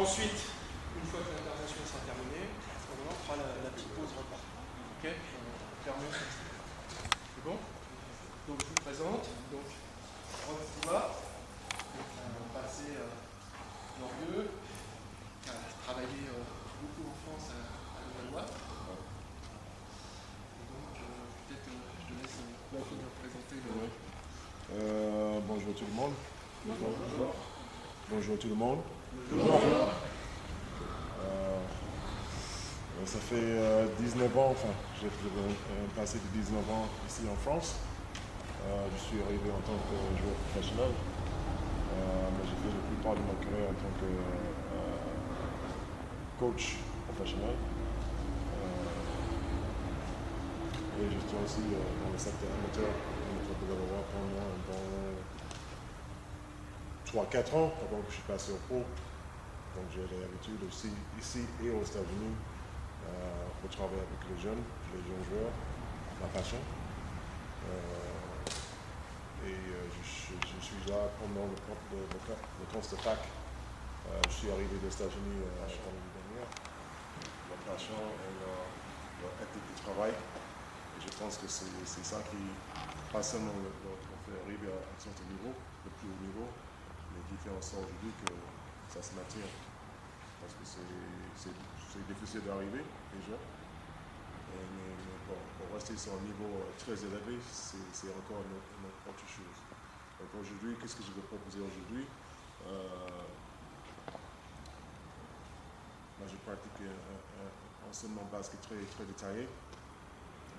ensuite, une fois que l'intervention sera terminée, à ce moment-là, on fera la petite pause repas. Ok? On termine. C'est bon? Donc, je vous présente. Donc, Rod Stewart, passé glorieux, qui a travaillé beaucoup en France à Levallois. Et donc, peut-être je te laisse nous présenter le. Bonjour tout le monde. Bonjour tout le monde. Ça fait 19 ans, enfin, j'ai passé de 19 ans ici en France. Je suis arrivé en tant que joueur professionnel, mais j'ai fait la plupart de ma carrière en tant que coach professionnel. Et je suis aussi dans le secteur amateur de Levallois pendant 3-4 ans avant que je suis passé au pro. Donc j'ai l'habitude aussi ici et aux États-Unis de travailler avec les jeunes joueurs, ma passion. Je suis là pendant le course de fac. Je suis arrivé des États-Unis l'année dernière. La passion et l'éthique du travail. Et je pense que c'est ça qui, pas seulement on fait arriver à un certain niveau, le plus haut niveau, mais qui fait en sorte aujourd'hui que ça se maintient. Parce que c'est difficile d'arriver déjà. Mais pour rester sur un niveau très élevé, c'est encore une autre chose. Donc aujourd'hui, qu'est-ce que je vais proposer aujourd'hui? Moi, je pratique un enseignement basket très détaillé.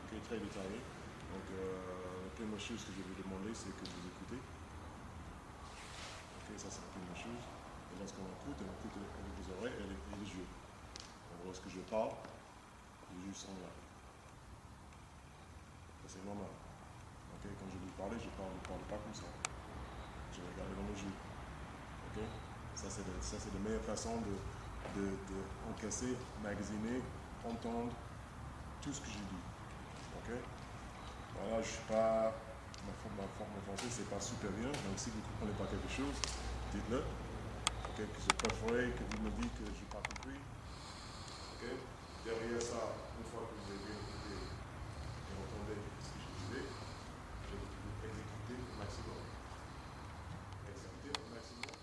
Okay, très détaillé. Donc la première chose que je vais demander, c'est que vous écoutez. Okay, ça c'est la première chose. Et lorsqu'on écoute, on écoute avec les oreilles et les yeux. Donc lorsque je parle, les yeux sont là. C'est normal. Okay? Quand je vous parle, je ne parle pas comme ça. Je regarde dans les yeux. Okay? Ça, c'est la meilleure façon d'encaisser, magasiner, entendre tout ce que je dis. Okay? Voilà, je ne suis pas. Ma français, c'est pas super bien. Donc, si vous ne comprenez pas quelque chose, dites-le. Okay? Que je préférerais que vous me dites que je n'ai pas compris. Okay? Derrière ça, une fois que vous avez bien écouté et entendu ce que je disais, je vais vous exécuter au maximum. Exécuter au maximum.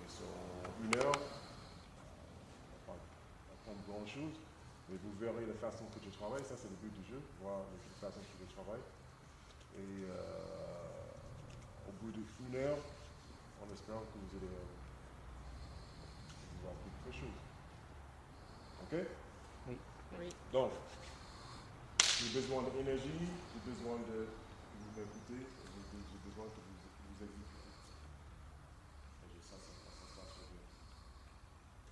Et sur 1 heure, on va pas apprendre grand chose, mais vous verrez la façon que je travaille. Ça, c'est le but du jeu, voir la façon que je travaille. Et au bout d'1 heure, on espère que vous allez voir quelque chose. Ok? Oui. Donc, j'ai besoin d'énergie, j'ai besoin de vous m'écouter, j'ai besoin que vous exécutez. Et ça se passe très bien.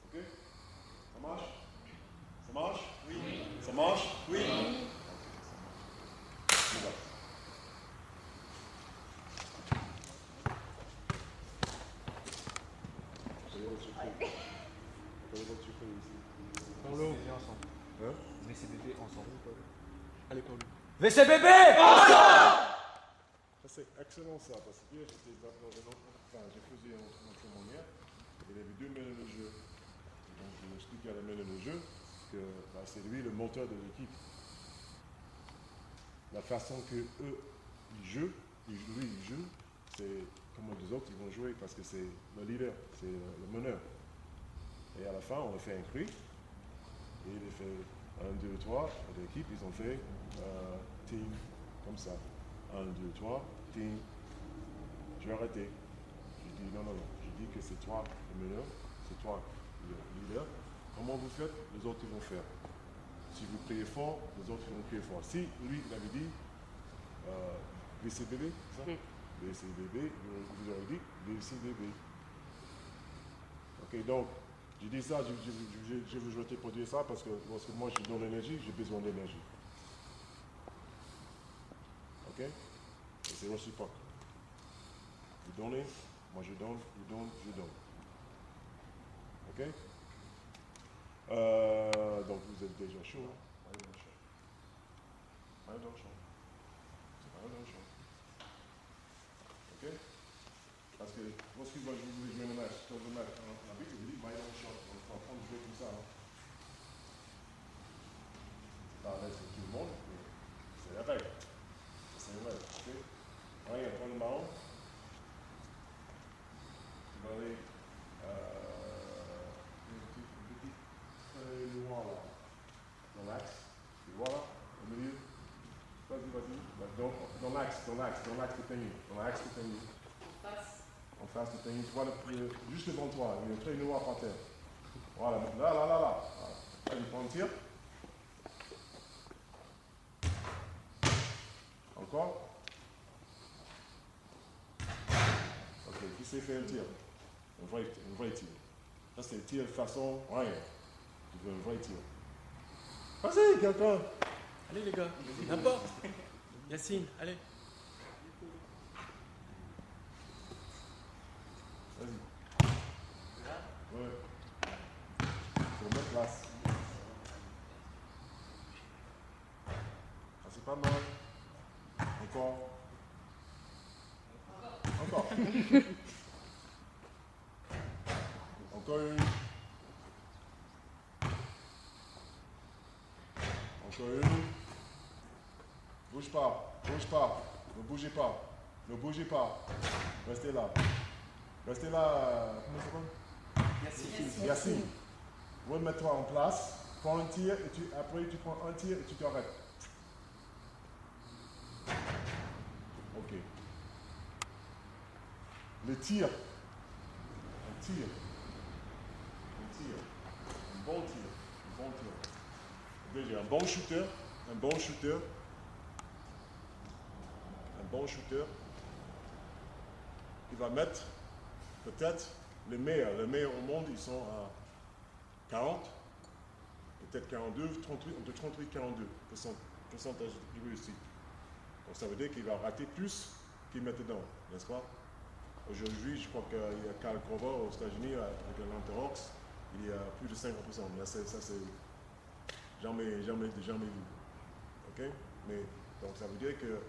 Ok? Ça marche? Ça marche? Oui. Ça marche? Oui. Ok, Paulo, viens ensemble. Hein? VCBB ensemble. Allez, Paulo. VCBB ensemble! Ça, c'est excellent ça, parce que hier, j'étais dans j'ai fait un entraînement hier, il y avait 2 meneurs de jeu. Donc, je lui explique à la meneur de jeu que c'est lui le moteur de l'équipe. La façon que eux, ils jouent, c'est comment les autres ils vont jouer, parce que c'est le leader, c'est le meneur. Et à la fin, on a fait un cri, et il a fait 1, 2, 3, et l'équipe, ils ont fait team, comme ça. 1, 2, 3, team. J'ai arrêté. J'ai dit non. J'ai dit que c'est toi le meneur, c'est toi le leader. Comment vous faites, les autres ils vont faire. Si vous criez fort, les autres ils vont crier fort. Si lui, il avait dit VCBB, ça? VCBB, vous aurez dit VCBB. Ok, donc, je dis ça, je veux jeter pour dire ça parce que lorsque moi je donne l'énergie, j'ai besoin d'énergie. Ok? Et c'est réciproque. Vous donnez, moi je donne, vous donne, je donne. Ok? Donc vous êtes déjà chaud. Allez dans le chaud. Allez dans le chaud. Allez dans le chaud. Ok? Parce que lorsqu'il va jouer le match, dans le match, on a vu que vous dites, allez dans le chaud. pas en train de jouer comme ça. Hein. C'est pas à l'aise pour tout le monde, mais c'est la règle. C'est une règle. Ok? Rien, prends le ballon. Tu vas aller une petite feuille noire là, dans l'axe. Tu vois là, au milieu. Vas-y, vas-y. Dans l'axe de peigne. Dans l'axe de peigne. En face de peigne. Tu vois juste devant toi, il y a une feuille noire par terre. Voilà, là. Voilà. Vas-y, prends le tir. Encore. Ok, qui sait faire un tir? Un vrai tir. Ça, c'est le tir de façon rien. Tu veux un vrai tir. Vas-y, quelqu'un. Allez les gars, n'importe. Yacine, allez. Vas-y. Ouais. Faut mettre place. Ah, c'est pas mal. Encore. Encore une. Encore une. Bouge pas. Ne bougez pas. Restez là. Comment ça s'appelle? Yacine. Remets-toi en place. Prends un tir et après tu prends un tir et tu t'arrêtes. Ok. Le tir. Un bon tir. Déjà, un bon shooter, il va mettre peut-être les meilleurs au monde, ils sont à 40, peut-être 42, 38, entre 38 et 42 pourcentage de réussite. Donc ça veut dire qu'il va rater plus qu'il met dedans, n'est-ce pas? Aujourd'hui, je crois qu'il y a Karl Korver aux États-Unis avec l'Anterox, il y a plus de 50%. Mais ça, c'est jamais vu. Ok? Mais donc ça veut dire que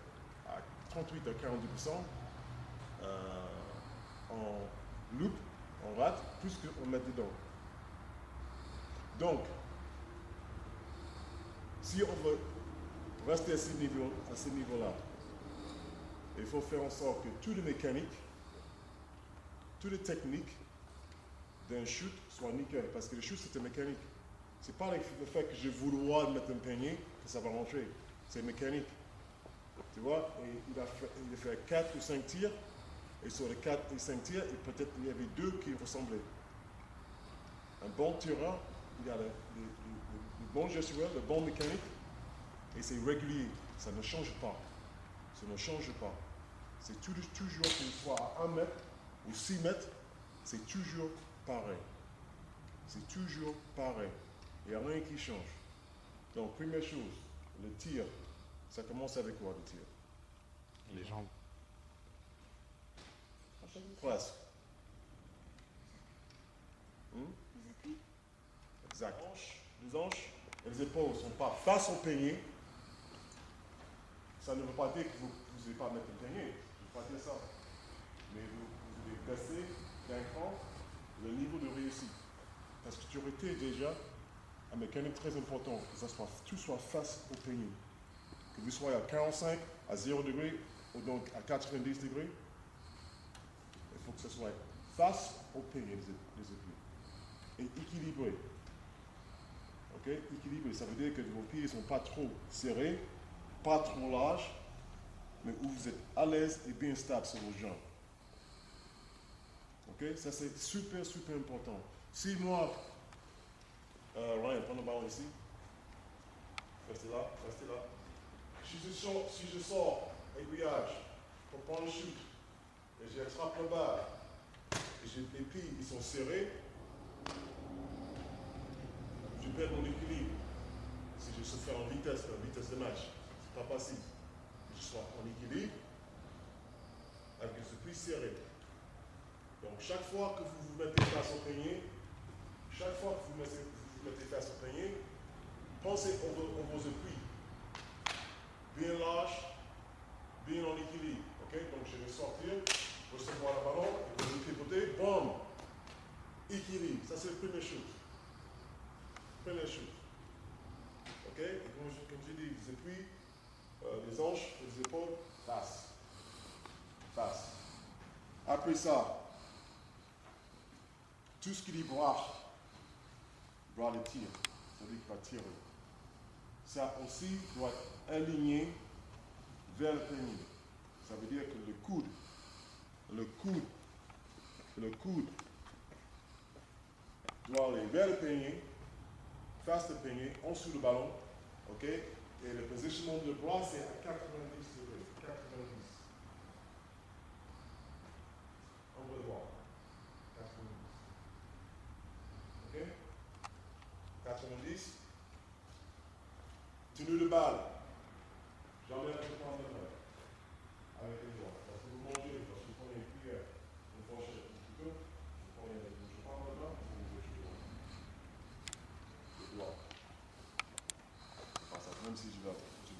à 38 à 42%, on loupe, on rate plus qu'on met dedans. Donc, si on veut rester à ce niveau-là, il faut faire en sorte que toutes les mécaniques, toutes les techniques d'un shoot soient nickel. Parce que le shoot, c'est une mécanique. C'est pas le fait que je vouloir mettre un panier que ça va rentrer. C'est mécanique. Tu vois, et il a fait 4 ou 5 tirs. Et sur les 4 et 5 tirs, peut-être il y avait 2 qui ressemblaient. Un bon tireur, il a le bon gestuel, le bon mécanique, et c'est régulier. Ça ne change pas. C'est toujours qu'il soit à 1 mètre ou 6 mètres, c'est toujours pareil. Il n'y a rien qui change. Donc, première chose, le tir, ça commence avec quoi le tir? Les jambes. Presque. Exact. Les hanches et les épaules ne sont pas face au peigné. Ça ne veut pas dire que vous ne devez pas mettre le peigné. Je ne veux pas dire ça. Mais vous devez baisser d'un cran le niveau de réussite. Parce que tu aurais été déjà un mécanique très important, que tout soit face au peigné. Que vous soyez à 45, à 0 degré, ou donc à 90 degrés, il faut que ce soit face au peigné, les épaules. Et équilibré. Ok? Équilibré, ça veut dire que vos pieds ne sont pas trop serrés, pas trop larges, mais où vous êtes à l'aise et bien stable sur vos jambes. Ok? Ça c'est super important. Si moi, Ryan, prends le ballon ici. Restez là. Si je sors aiguillage pour prendre le shoot et j'attrape le balle et les pieds ils sont serrés, je perds mon équilibre. Si je fais en vitesse de match, c'est pas facile. Je sois en équilibre avec ce pied serré. Donc chaque fois que vous vous mettez face au peigné, pensez aux appuis. Bien large, bien en équilibre. Okay? Donc je vais sortir, recevoir le ballon, et je vais pivoter, boum! Équilibre, ça c'est la première chose. première chose. Ok? Et comme je dis, les appuis, les hanches, les épaules, face. Face. Après ça, tout ce qui dit bras les tire. C'est-à-dire qu'il va tirer. Ça aussi doit être aligné vers le périnée. Ça veut dire que le coude doit aller vers le périnée, face le périnée, en dessous du ballon, ok? Et le positionnement du bras, c'est à 90 degrés. 90. On va voir. 90. Ok? 90. Tenue de balle. Jamais la prendre de main. Avec les doigts. Parce que vous mangez, parce que vous prenez une cuillère, une fourchette, un couteau, vous prenez je prends la main, vous mettez le doigt. Le doigt. Enfin, ça, même si je veux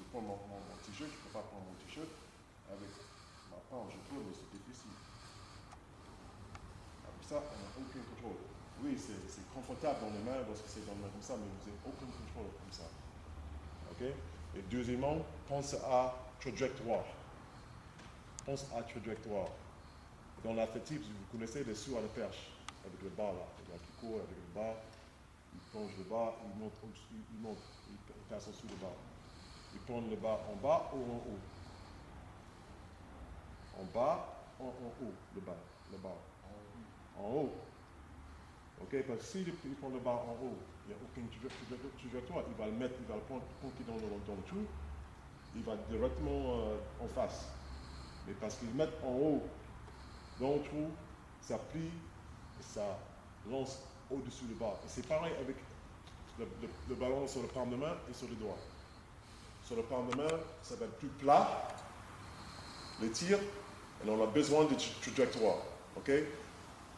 prendre mon t-shirt, je ne peux pas prendre mon t-shirt avec ma palme, je trouve, mais c'est difficile. Après ça, on n'a aucun contrôle. Oui, c'est confortable dans les mains parce que c'est dans les mains comme ça, mais vous n'avez aucun contrôle comme ça. Ok? Et deuxièmement, pense à trajectoire. Pense à trajectoire. Dans l'athlétisme, vous connaissez les sauts à la perche, avec le bas là, le gars qui court avec le bas, il plonge le bas, il passe en dessous le bas. Il prend le bas en bas ou en haut. En bas ou en haut, le bas. En haut. Ok, parce que s'il prend le bas en haut, il n'y a aucune trajectoire, il va le mettre, il va le prendre dans le trou, il va directement en face. Mais parce qu'il met en haut, dans le trou, ça plie et ça lance au-dessus du bas. Et c'est pareil avec le ballon sur le palme de main et sur les doigts. Sur le palme de main, ça va être plus plat, les tirs, et on a besoin de trajectoire. Ok?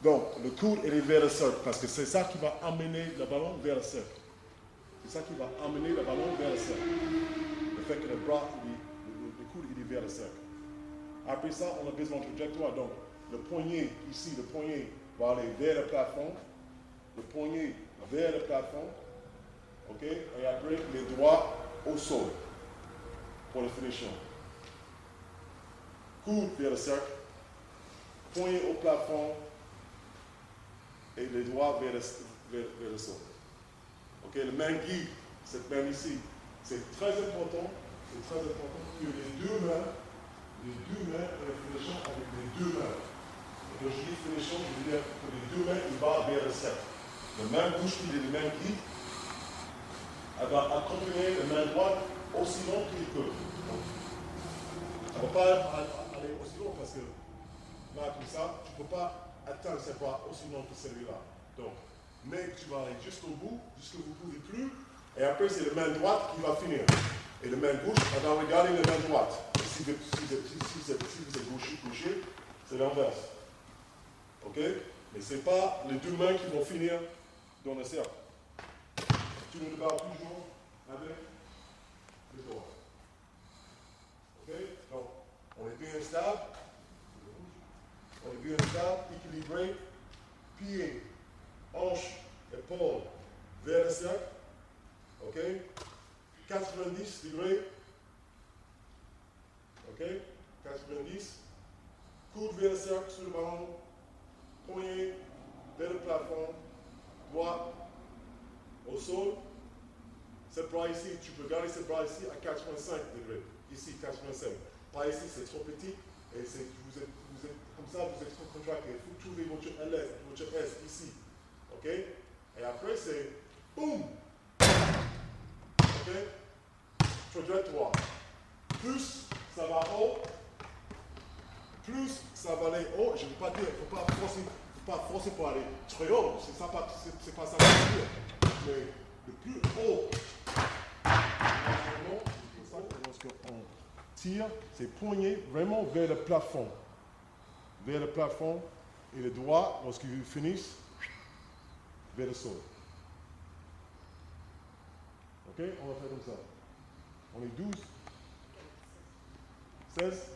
Donc, le coude il est vers le cercle, parce que c'est ça qui va amener le ballon vers le cercle. C'est ça qui va amener le ballon vers le cercle. Le fait que le bras, le coude, il est vers le cercle. Après ça, on a besoin de trajectoire. Donc, le poignet, ici, le poignet va aller vers le plafond. Le poignet vers le plafond. OK? Et après, les doigts au sol pour le finishing. Coude vers le cercle. Poignet au plafond. Et les doigts vers le sol. OK? Le main guide, cette main ici, c'est très important. C'est très important que les deux mains le finissons avec les deux mains. Et quand je dis finissons, je veux dire que les deux mains, ils vont vers le cercle. La main gauche qui est la main guide, elle va accompagner la main droite aussi long qu'il peut. Elle ne va pas aller aussi long parce que là, comme ça, tu ne peux pas atteindre ses bras aussi long que celui-là. Donc, mais tu vas aller jusqu'au bout, jusqu'à vous ne pouvez plus, et après c'est la main droite qui va finir. Et la main gauche, elle va regarder la main droite. Si vous êtes gaucher, c'est l'inverse. Ok? Mais ce n'est pas les deux mains qui vont finir dans le cercle. Tu ne le barres toujours avec les doigts. Ok? Donc, on est bien stable. On est bien stable, équilibré. Pied, hanche, épaule vers le cercle. Ok? 90 degrés. Ok? 90. Coude vers le cercle sur le ballon. Poignet vers le plafond. Doigt au sol. Ce bras ici, tu peux garder ce bras ici à 85 degrés. Ici, 85. Pas ici, c'est trop petit. Et vous êtes comme ça, vous êtes trop contracté. Il faut trouver votre LS, votre S ici. Ok? Et après, c'est boum! Ok? Trajectoire. Plus ça va haut, plus ça va aller haut. Je ne veux pas dire, il ne faut pas forcer pour aller très haut. C'est pas ça que je veux dire. Mais le plus haut, lorsqu'on tire, c'est poignet vraiment vers le plafond. Vers le plafond et le doigt, lorsqu'ils finissent, vers le sol. Ok? On va faire comme ça. On est 12. 16.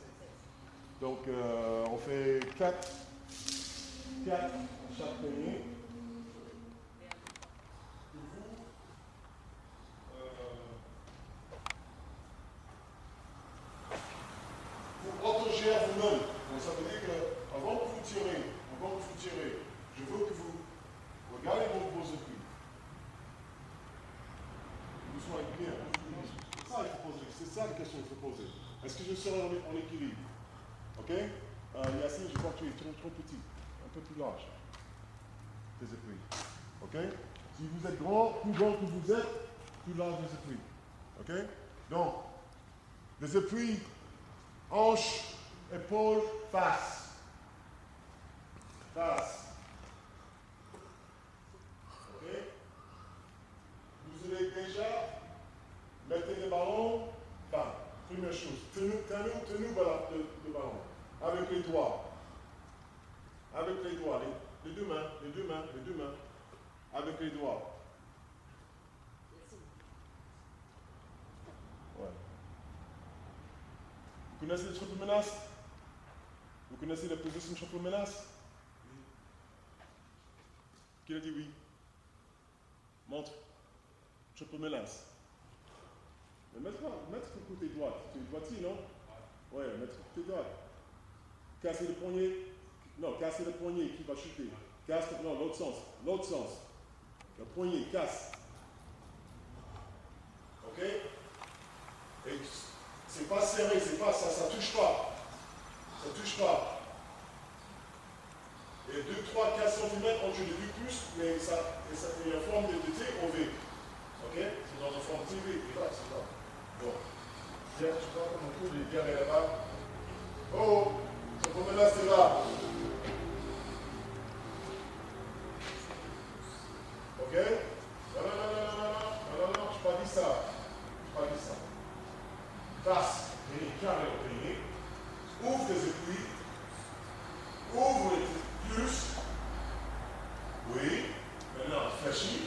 Donc, on fait 4 à chaque poignet. question qu'il faut poser. Est-ce que je serai en équilibre? Ok? Yacine, je crois que tu es trop petit, un peu plus large. Tes appuis. Ok? Si vous êtes plus grand que vous êtes, plus large les appuis. Ok? Donc, les appuis, hanches, épaules, face. Face. Ok? Vous allez déjà mettre le ballon, enfin, première chose, tenez voilà, le ballon, avec les doigts. Avec les doigts, les deux mains, avec les doigts. Ouais. Vous connaissez le triple menace? Vous connaissez la position triple menace? Qui a dit oui? Montre. Triple menace. Mais mettre côté droit. Tu es droitier, non? Ouais, mettre côté droit. Casser le poignet. Non, casser le poignet qui va chuter. Non, l'autre sens. L'autre sens. Le poignet casse. Ok? Et c'est pas serré, c'est pas ça touche pas. Ça touche pas. Et 2, 3, 4 cm entre les deux pouces, mais ça fait une forme de T au V. Ok? C'est dans une forme TV. C'est là. Bon. Tiens, tu vois comme on trouve les biens là-bas. Oh! Ce problème-là, c'est là. Ok? Non, je n'ai pas dit ça. Face, et carré au pays. Ouvre les appuis. Ouvre les plus. Oui. Maintenant, flashy.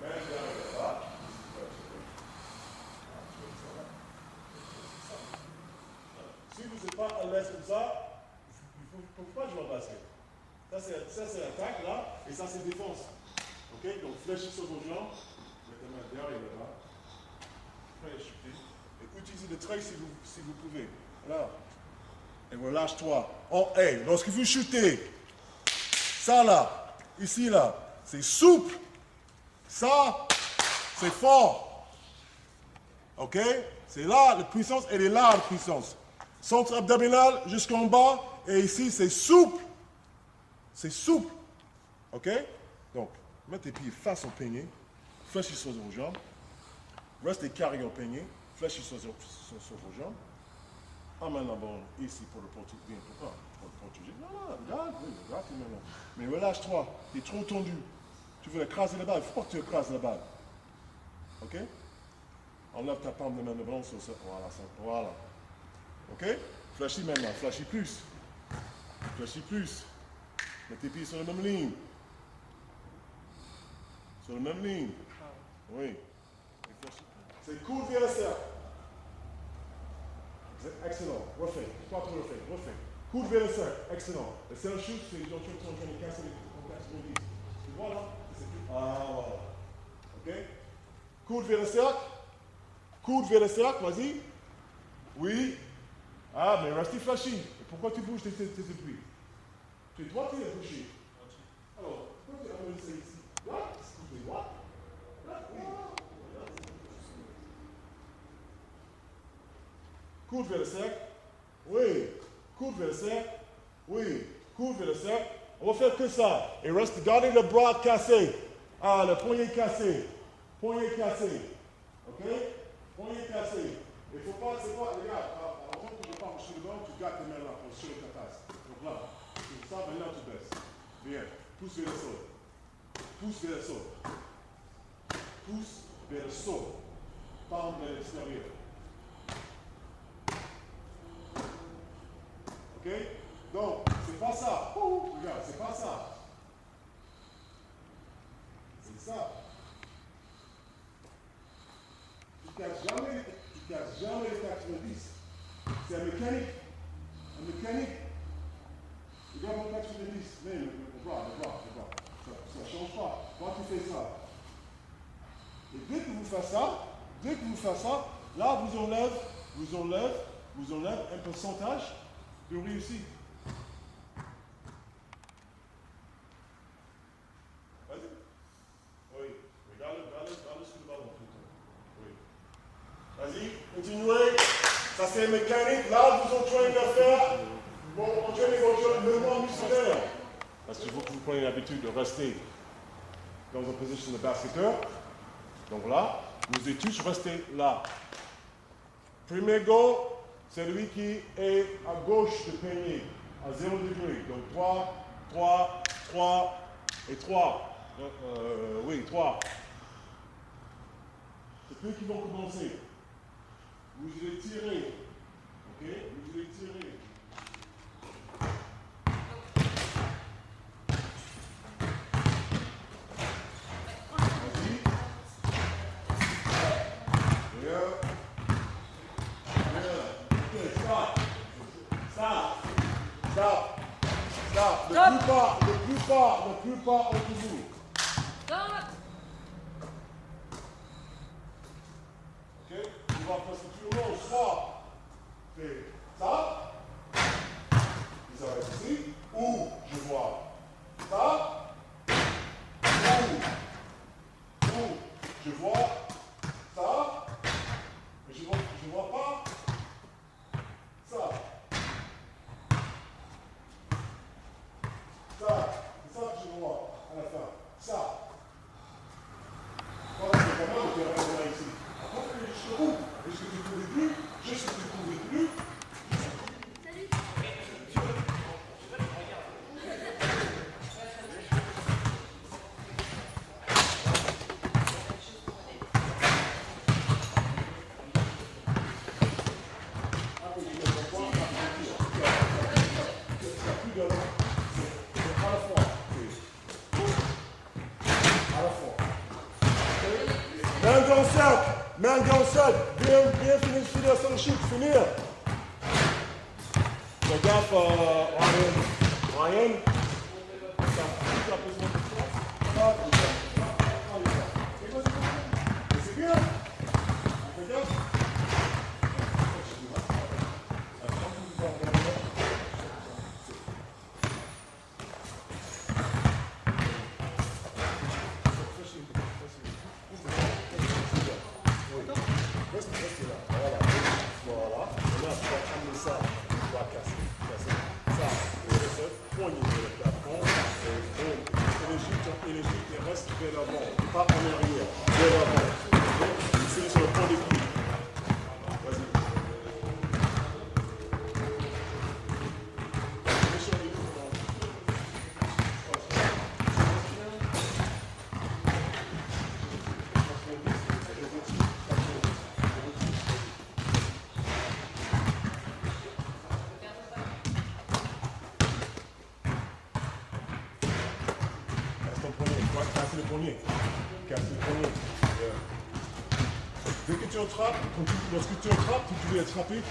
Même derrière là-bas. Si vous n'êtes pas à l'aise comme ça, il ne faut pas jouer au basket. Ça c'est attaque là, et ça c'est défense. Ok? Donc fléchis sur vos jambes, mettez la main derrière là-bas. Et utilisez le trait si vous pouvez. Là. Et relâche-toi. Hey, lorsque vous shootez, ça là, ici là, c'est souple. Ça, c'est fort. Ok? C'est là la puissance, elle est là la puissance. Centre abdominal jusqu'en bas, et ici c'est souple. C'est souple. Ok? Donc, mets tes pieds face au peignet, fléchis sur vos jambes, restez carré au peignet, fléchis sur vos jambes. Amène la balle ici pour le protéger. Pourquoi? Pour le protéger. Non, regarde maintenant. Mais relâche-toi, tu es trop tendu. Tu veux écraser la balle, il ne faut pas que tu écrases la balle. Ok? Enlève ta paume de main devant sur ça. Voilà. Ok? Flashy maintenant, flashy plus. Mets tes pieds sur la même ligne. Oui. C'est cool vers le cercle. Excellent. Refais. Pas trop refais. Coude vers le cercle. Excellent. Le seul chute, c'est les gens qui sont en train de casser les contacts. Tu vois là? Voilà. Ok? Coude vers le cercle. Vas-y. Oui. Ah, mais restez flashy. Et pourquoi tu bouges tes appuis? Tu es droitier ou gaucher? Alors, pourquoi tu amènes ça ici? What? Excusez-moi. Coude vers le cercle. Oui. Coude vers le cercle. Oui. Coude vers le cercle. On va faire que ça. Et reste, gardez le bras cassé. Ah, le poignet cassé. Ok? Poignet cassé. Il ne faut pas, c'est pas, regarde, avant que je parle sur le banc, tu gardes tes mains là pour sur ta tasse. Donc là, ça, maintenant tu baisses. Bien. Pousse vers le sol. Palme vers l'extérieur. Ok? Donc, c'est pas ça. Regarde, c'est pas ça. C'est ça. Tu casses jamais les 90. C'est un mécanique. Regarde mon 90. Mais le bras. Ça ne change pas. Quand tu fais ça. Et dès que vous faites ça, là vous enlève un pourcentage de réussite. Vas-y. Oui. Regarde c'est mécanique. Là, vous entraînez à faire, vous entraînez votre mouvement musculaire. Parce qu'il faut que vous preniez l'habitude de rester dans une position de basketteur. Donc là, vous êtes tous restés là. Premier goal, c'est lui qui est à gauche du panier, à 0 degré. Donc 3, 3, 3 et 3. Oui, 3. C'est eux qui vont commencer. Vous allez tirer. Ok? Vous allez tirer. Vas-y. Bien. Ok, stop. Stop. Stop. Stop. Ne plus pas en toujours. Ok? On va passer tout le monde, soit fait ça, vous arrêtez ici, ou je vois ça, ou je vois ça, mais je vois pas ça. Ça, c'est ça que je vois à la fin. Ça. Voilà, c'est pas mal de faire un là ici. Après, je te ouvre. Est-ce que tu ne couvres plus? Juste que tu ne couvres plus. Main dans le sac, bien finir sur le chute, finir. Fais gaffe, Ryan. C'est bien. Fais gaffe. Pas en arrière, vers l'avant. C'est sur le point de pied. Vas-y. Casse le poignet. Casse le poignet. Dès que tu attrapes, lorsque tu attrapes, tu veux attraper,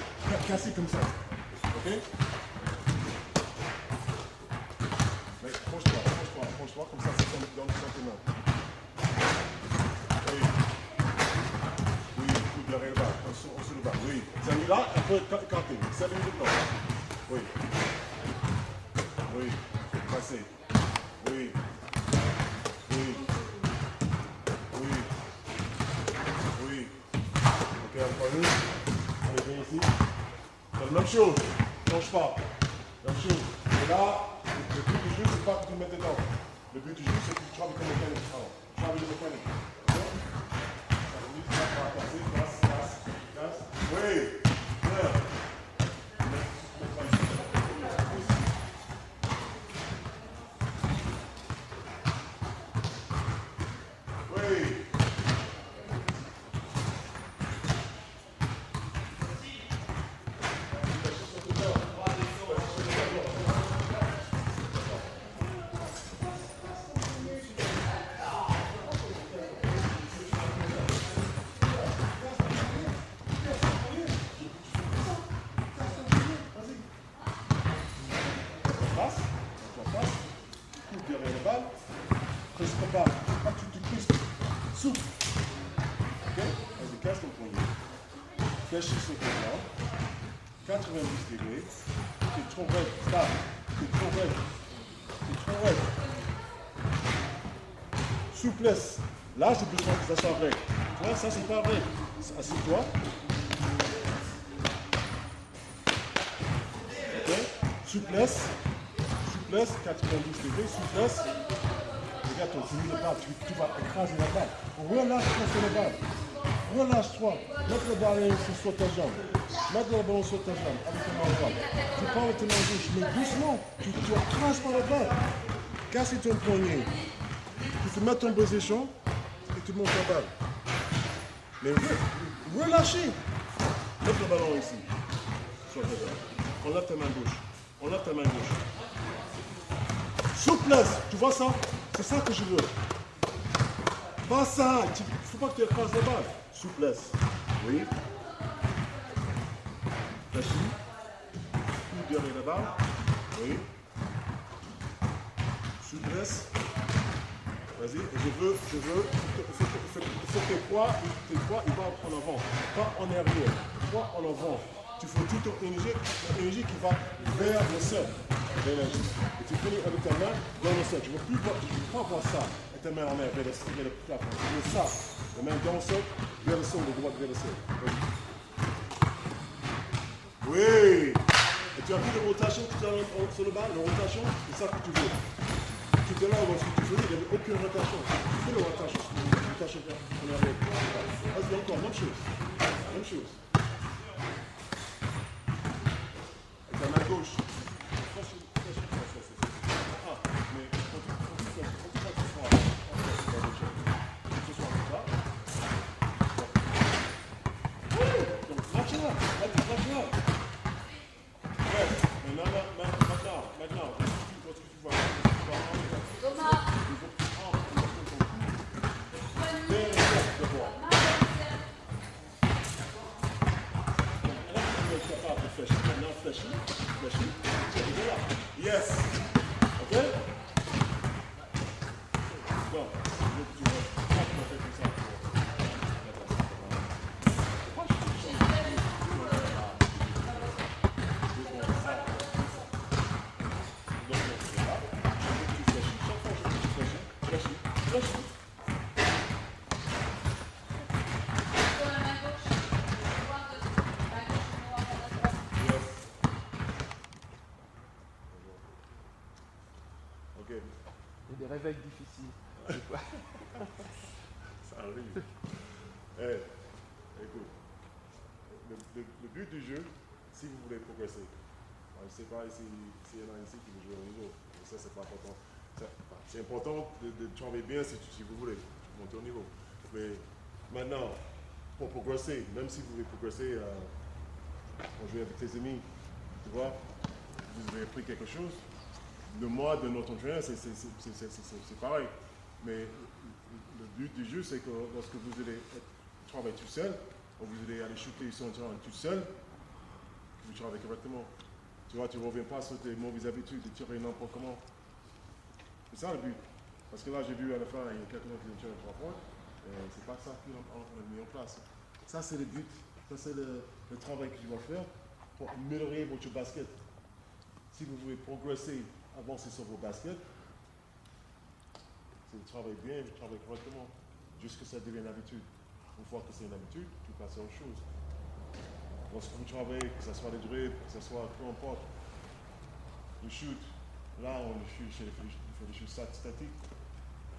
casser comme ça. Ok? Mais franchement, comme ça, c'est dans le sentiment. Oui. Oui, coup de l'arrière bas, on se le bat. Oui. Celui-là, on peut canter. Celui là. Oui. Oui. Passer. Oui. Ok, encore une. Allez, viens ici. C'est la même chose. Ne change pas. Même chose. Et là, le but du jeu, c'est pas que tu le mettes dedans. Le but du jeu, c'est que tu travailles comme mécanique. Travaille le mécanique. Ça veut dire que tu vas passer, casse. Oui. Bien. Oui. Pas que tu te crispes. Souffle. Ok? Vas-y, casse ton poignet. Fléchis ce côté-là. 90 degrés. C'est trop raide. Stop. C'est trop raide. C'est trop raide. Souplesse. Là, j'ai besoin que ça soit raide. Tu vois, ça, c'est pas raide. Assieds-toi. Souplesse, 92 degrés, souplesse. Regarde, tu mets le bas, tu vas écraser la balle. Relâche-toi sur la balle. Relâche-toi. Mets le ballon sur ta jambe. Mets le ballon sur ta jambe avec ta main droite. Tu prends avec ta main gauche, mais doucement. Tu écrases pas la balle. Casse ton poignet. Tu te mets ton position et tu montes la balle. Mais relâchez. Mets le ballon ici. Sur ta jambe. On lève ta main gauche. On lève ta main gauche. Souplesse. Tu vois ça? C'est ça que je veux. Pas ça. Il ne faut pas que tu écrases la balle. Souplesse. Oui. Flashy. Coup derrière la balle. Oui. Souplesse. Vas-y. Je veux. Il faut que tes poids, ils vont en avant. Pas en arrière. Pas en avant. Tu fais toute ton énergie qui va vers le sol. L'énergie. Et tu finis avec ta main dans le sol. Je ne veux pas voir ça. Et ta main en l'air vers le plafond. Tu veux ça. La main dans le sol, vers le sol, de droite vers le sol. Oui. Et tu as vu la rotation tout à l'heure sur le bas, la rotation, c'est ça que tu veux. Tout à l'heure, lorsque tu faisais, il n'y avait aucune rotation. Tu fais la rotation, en arrière. Vas-y, encore, même chose. Même chose. Avec la main gauche. Maintenant, lorsque tu vois, yes. Ok? Bon, tu vas faire comme ça. Ok. Il y a des réveils difficiles. Ça arrive. Hey, écoute, le but du jeu, si vous voulez progresser, je ne sais pas s'il y en a ici qui veut jouer au niveau, mais ça c'est pas important. C'est important de travailler bien si vous voulez monter au niveau. Mais maintenant, pour progresser, même si vous voulez progresser, pour jouer avec tes amis, tu vois, vous avez appris quelque chose. Le mois de notre entraîneur, c'est pareil. Mais le but du jeu, c'est que lorsque vous allez travailler tout seul, ou vous allez aller shooter sur un terrain tout seul, vous travaillez correctement. Tu vois, tu ne reviens pas sur tes mauvaises habitudes de tirer n'importe comment. C'est ça le but. Parce que là, j'ai vu à la fin, il y a quelqu'un qui tire 3 points, et c'est pas ça qu'on a mis en place. Ça, c'est le but. Ça, c'est le travail que tu vas faire pour améliorer votre basket. Si vous voulez progresser, avancer sur vos baskets, c'est de travailler bien, de travailler correctement, jusqu'à ce que ça devienne une habitude. Une fois que c'est une habitude, tu passes à autre chose. Lorsque vous travaillez, que ce soit les dribbles, que ce soit peu importe, le shoot, là on fait des shoots statiques,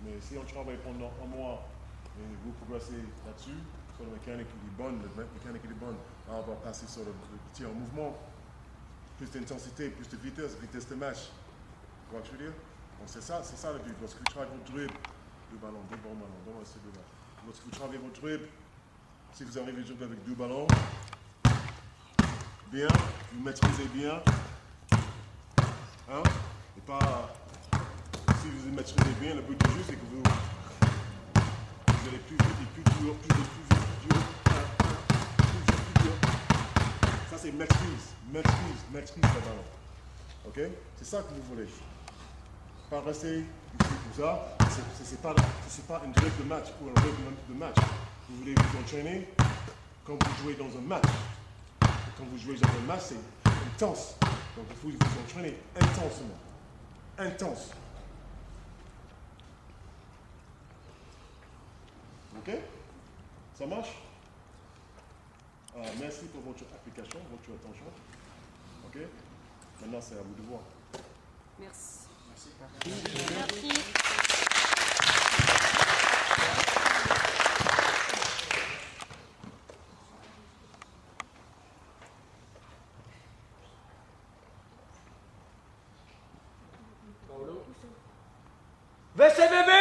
mais si on travaille pendant un mois et vous progressez là-dessus, sur la mécanique qui est bonne, là on va passer sur le tir en mouvement, plus d'intensité, plus de vitesse de match. Tu vois ce que je veux dire? Donc c'est ça le but. Lorsque vous travaillez votre dribble, deux ballons, donne-moi ces deux-là. Lorsque vous travaillez votre dribble, si vous arrivez à jouer avec 2 ballons, bien, vous maîtrisez bien, hein? Et pas, si vous maîtrisez bien, le but du jeu, c'est que vous allez plus vite et plus dur, plus dur. Ça c'est maîtrise le ballon. Ok? C'est ça que vous voulez. Pas rester ici comme ça. C'est pas une règle de match ou un règle de match. Vous voulez vous entraîner quand vous jouez dans un match. Quand vous jouez dans un match, c'est intense. Donc il faut vous entraîner intensement. Intense. Ok? Ça marche? Merci pour votre application, votre attention. Ok? Maintenant, c'est à vous de voir. Merci. Merci. Paolo. VCBB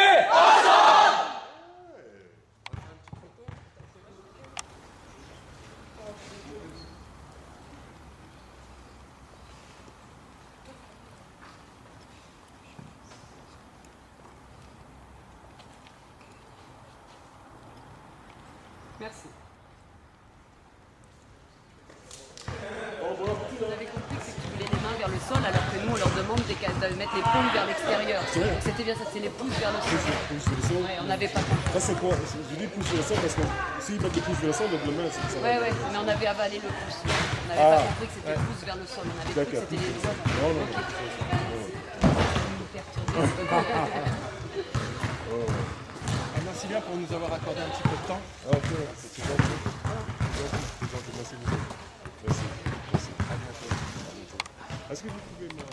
Merci. Vous avez compris que c'est qu'ils voulaient les mains vers le sol alors que nous on leur demande de mettre les paumes vers l'extérieur. Donc c'était bien ça, c'est les pouces vers le sol. Pouce vers le sol. Ouais, on n'avait pas compris. Ça, c'est quoi? Je dis pouce vers le sol parce que s'ils mettent des pouces vers le sol, lève le main, c'est ça. Ouais, ouais, mais on avait avalé le pouce. On n'avait pas compris que c'était pouce vers le sol. On avait cru que c'était les doigts. Non, non. Vous nous perturbez. Merci bien pour nous avoir accordé un petit peu de temps. Ah, ok, c'est gentil. C'est gentil, merci beaucoup. Merci. Merci. À bientôt. Est-ce que vous pouvez me...